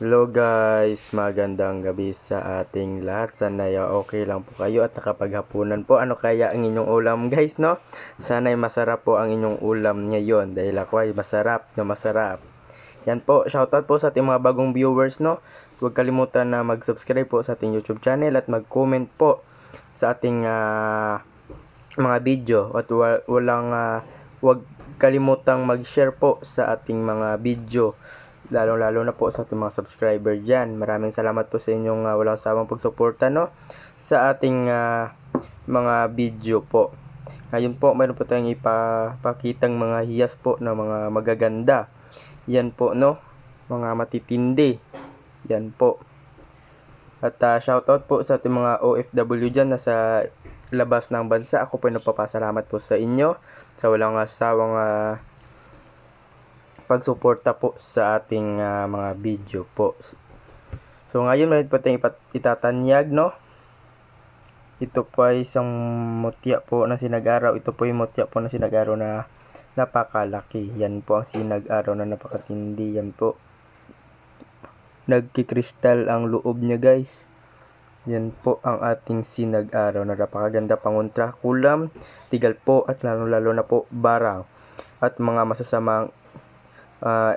Hello guys, magandang gabi sa ating lahat. Sana'y okay lang po kayo at nakapaghapunan po. Ano kaya ang inyong ulam guys, no? Sana'y masarap po ang inyong ulam ngayon dahil ako ay masarap na masarap. Yan po, shoutout po sa ating mga bagong viewers, no? Huwag kalimutan na mag-subscribe po sa ating YouTube channel at mag-comment po sa ating mga video at huwag kalimutang mag-share po sa ating mga video, lalo na po sa ating mga subscriber dyan. Maraming salamat po sa inyong walang sawang pagsuporta, no, sa ating mga video po. Ngayon po, mayroon po tayong ipapakitang mga hiyas po na mga magaganda. Yan po, no, mga matitindi. Yan po. At shoutout po sa ating mga OFW dyan na sa labas ng bansa. Ako po ay nagpapasalamat po sa inyo sa walang sawang pagsuporta po sa ating mga video po. So ngayon may po tayong itatanyag, no. Ito po ay isang mutya po na sinag-araw. Ito po yung mutya po na sinag-araw na napakalaki. Yan po ang sinag-araw na napakatindi. Yan po. Nagkikristal ang loob niya guys. Yan po ang ating sinag-araw na napakaganda pangontra, kulam, tigal po at lalo na po barang at mga masasamang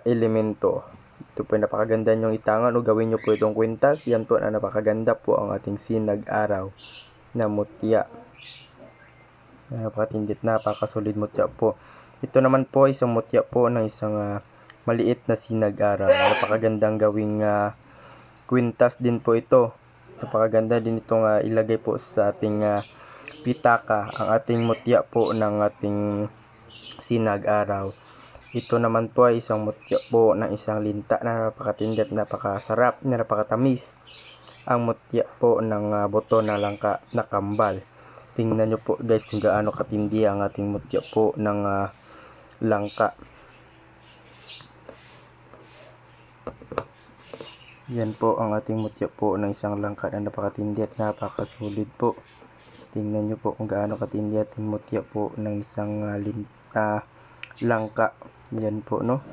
elemento. Ito po ay napakaganda nyong itangan o gawin nyo po itong kwintas. Yan po na napakaganda po ang ating sinag-araw na mutya. Napakatindit, napakasolid mutya po. Ito naman po isang mutya po ng isang maliit na sinag-araw. Napakagandang gawing kwintas din po ito. Napakaganda din itong ilagay po sa ating pitaka, ang ating mutya po ng ating sinag-araw. Ito naman po ay isang mutya po ng isang linta na napakatindi at napakasarap, na napakatamis. Ang mutya po ng buto na langka na kambal. Tingnan nyo po guys kung gaano katindi ang ating mutya po ng langka. Yan po ang ating mutya po ng isang langka na napakatindi at napakasulit po. Tingnan nyo po kung gaano katindi ating mutya po ng isang langka. Yan po, no.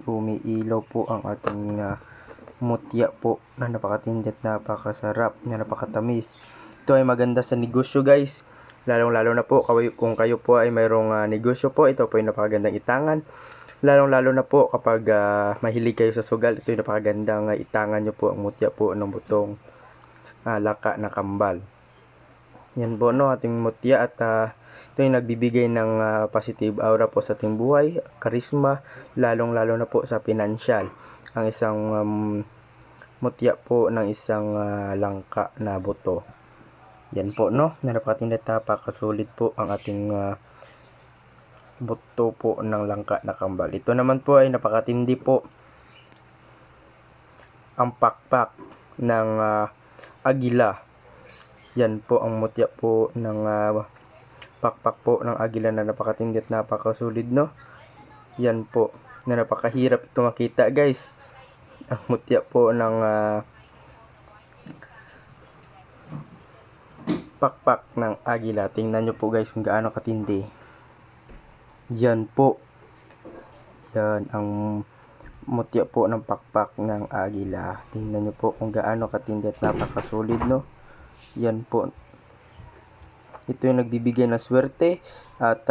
Umiilaw po ang ating mutya po na napakatindi at napakasarap, na napakatamis. Ito ay maganda sa negosyo guys. Lalo na po kung kayo po ay mayroong negosyo po. Ito po ay napakagandang itangan. Lalo na po kapag mahilig kayo sa sugal. Ito yung napakagandang itangan nyo po ang mutya po ng butong laka na kambal. Yan po, no, ating mutya at ito yung nagbibigay ng positive aura po sa ating buhay, karisma, lalo na po sa financial. Ang isang mutya po ng isang langka na buto. Yan po, no, napakatindi at napakasulit po ang ating buto po ng langka na kambal. Ito naman po ay napakatindi po ang pakpak ng agila. Yan po ang mutya po ng pakpak po ng agila na napakatindi at napakasulit, no. Yan po na napakahirap ito makita guys. Ang mutya po ng pakpak ng agila. Tingnan nyo po guys kung gaano katindi. Yan po. Yan ang mutya po ng pakpak ng agila. Tingnan nyo po kung gaano katindi at napakasulit, no. Yan po. Ito yung nagbibigay ng swerte at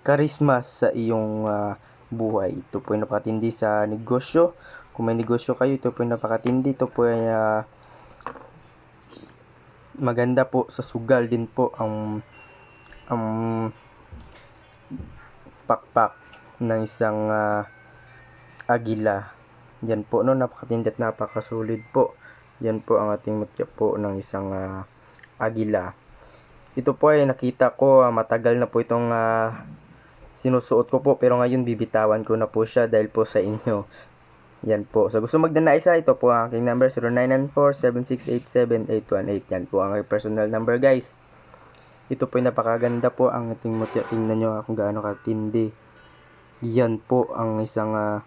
karisma sa iyong buhay. Ito po yung napakatindi sa negosyo. Kung may negosyo kayo, ito po yung napakatindi. Ito po ay maganda po sa sugal din po ang pakpak ng isang agila. Yan po, no, napakatindi at napakasulit po. Yan po ang ating mutya po ng isang agila. Ito po ay nakita ko matagal na po itong sinusuot ko po, pero ngayon bibitawan ko na po siya dahil po sa inyo. Yan po. So gusto magdana isa, ito po ang aking number, 0994-7687-818. Yan po ang aking personal number guys. Ito po ay napakaganda po ang ating mutya. Tingnan nyo kung gaano katindi. Yan po ang isang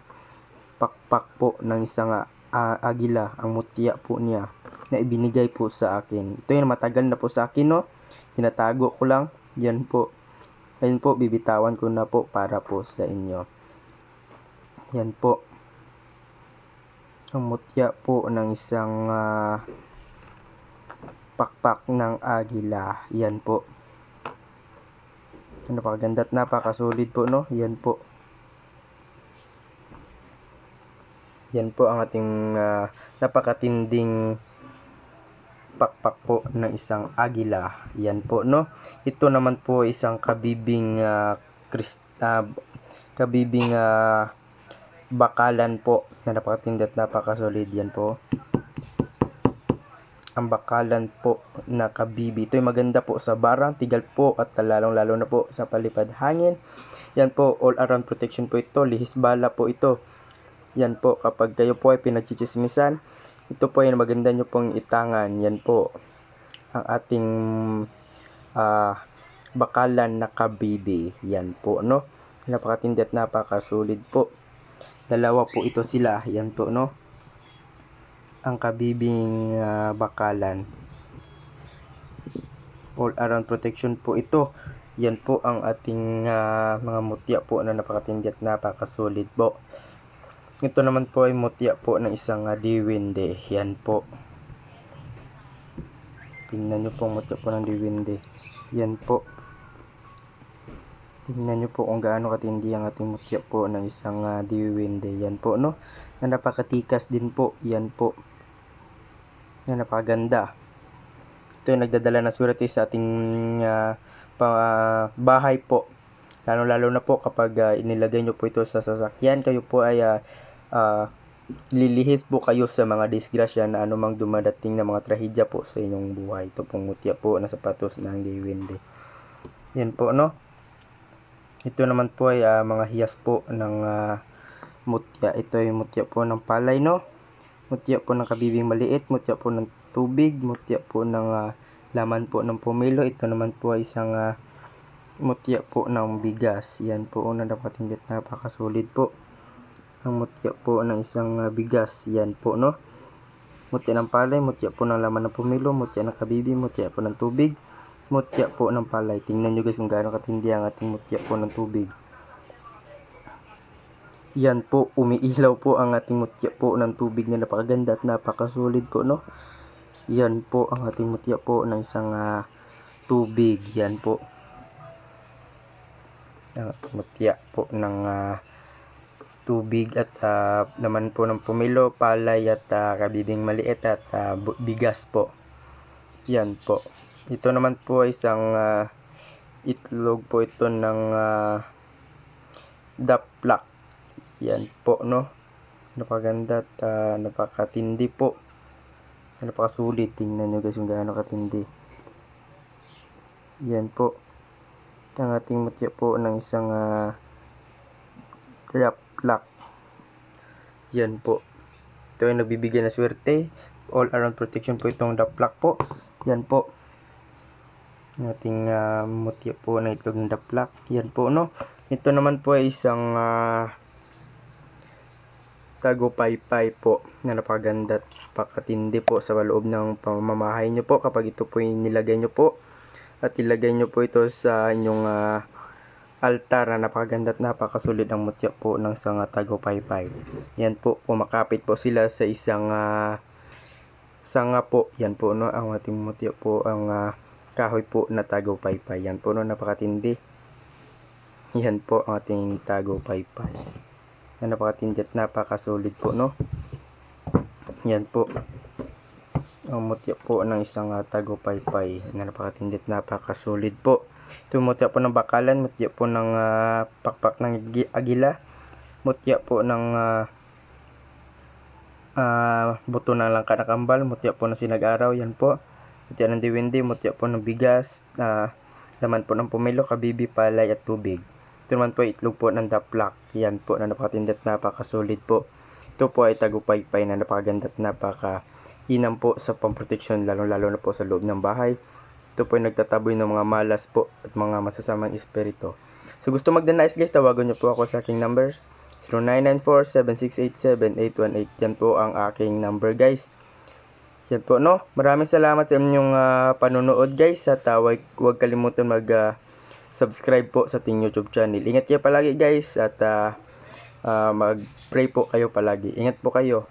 pakpak po ng isang agila, ang mutya po niya na ibinigay po sa akin. Ito yung matagal na po sa akin, no. Tinatago ko lang. Yan po. Ayun po, bibitawan ko na po para po sa inyo. Yan po. ang mutya po ng isang pakpak ng agila. Yan po. Napakaganda at napakasulit po, no? Yan po. Yan po ang ating napakatinding pakpak po ng isang agila. Yan po, no? Ito naman po isang kabibing bakalan po na napakatindi at napakasolid. Yan po. Ang bakalan po na kabibi. Ito ay maganda po sa barang, tigal po at lalong-lalo na po sa palipad hangin. Yan po, all around protection po ito. Lihis bala po ito. Yan po, kapag kayo po ay pinagchichismisan, ito po ay maganda nyo pong itangan. Yan po, ang ating bakalan na kabibi. Yan po, no? Napakatindi at napakasulit po. Dalawa po ito sila. Yan po, no? Ang kabibing bakalan. All around protection po ito. Yan po ang ating mga mutya po na napakatindi at napakasulit po. Ito naman po ay mutya po ng isang diwinde. Yan po. Tingnan nyo po ang mutya po ng diwinde. Yan po. Tingnan nyo po kung gaano katindi ang ating mutya po ng isang diwinde. Yan po, no? Na napakatikas din po. Yan po. Na napakaganda. Ito yung nagdadala ng swerte sa ating bahay po. Lalo na po kapag inilagay nyo po ito sa sasakyan, kayo po ay lilihis po kayo sa mga disgrasya na anumang dumadating na mga trahedya po sa inyong buhay. Ito pong mutya po na sapatos ng diwinde. Yan po, no? Ito naman po ay mga hiyas po ng mutya. Ito ay mutya po ng palay, no? Mutya po ng kabibing maliit, mutya po ng tubig, mutya po ng laman po ng pumilo. Ito naman po ay isang mutya po ng bigas. Yan po, na napakatindi at napakasulit po. Ang mutya po ng isang bigas. Yan po, no? Mutya ng palay, mutya po ng laman ng pumilo, mutya ng kabibi, mutya po ng tubig, mutya po ng palay. Tingnan nyo guys kung gaano katindi ang ating mutya po ng tubig. Yan po, umiilaw po ang ating mutya po ng tubig na napakaganda at napakasulit po, no? Yan po ang ating mutya po ng isang tubig. Yan po. Ang mutya po ng tubig at naman po ng pumilo, palay at kabibing maliit at bigas po. Yan po. Ito naman po ay isang itlog po ito ng daplak. Yan po, no? Napakaganda at napakatindi po. Napakasulit. Tingnan nyo guys kung gaano katindi. Yan po. Ang ating mutya po ng isang daplak. Yan po. Ito ay nagbibigay na swerte. All around protection po itong daplak po. Yan po. Ang ating mutya po na itlog ng daplak. Yan po, no? Ito naman po ay isang tagopaypay po na napakaganda at napakatindi po sa loob ng pamamahay nyo po kapag ito po nilagay nyo po at ilagay nyo po ito sa inyong altar na napakaganda at napakasulit ang mutya po ng isang tagopaypay. Yan po, kumakapit po sila sa isang sanga po. Yan po, no, ang ating mutya po ang kahoy po na tagopaypay. Yan po, no, napakatindi. Yan po ang ating tagopaypay. Yan, napakatindi at napakasulit po, no? Yan po. Ang mutya po ng isang tagopaypay na napakatindi at napakasulit po. Ito mutya po ng bakalan, mutya po ng pakpak ng agila, mutya po ng buto ng langka na kambal, mutya po ng sinag-araw. Yan po. Mutya ng diwindi, mutya po ng bigas, laman po ng pumilo, kabibi, palay at tubig. Ito naman po itlog po ng daplak. Yan po na napakatindi at napakasulit po. Ito po ay tagopaypay na napakaganda at napakainam po sa pamproteksyon lalo na po sa loob ng bahay. Ito po ay nagtataboy ng mga malas po at mga masasamang espiritu. So gusto magdanais guys, tawagan nyo po ako sa aking number 0994-7687-818. Yan po ang aking number guys. Yan po, no? Maraming salamat sa inyong panonood guys at huwag kalimutan subscribe po sa ating YouTube channel. Ingat kayo palagi guys at mag-pray po kayo palagi. Ingat po kayo.